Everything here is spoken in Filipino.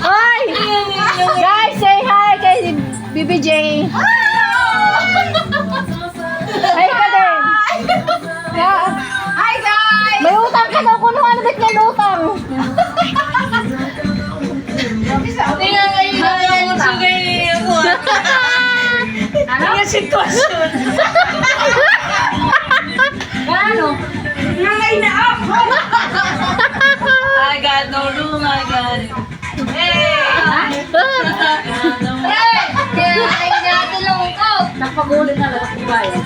Hoy! Guys, say hi kay BBJ. Hi ka din. Hi guys! May utang ka daw kuno. Ano ba't may utang? Tingnan kayo na yung sugay mo. Ano yung sitwasyon? Ano? Nangay na ako! I got no room, I got it. Hey! Hey! Kaya ay natulong ko! Napagulin na lang ako bayan.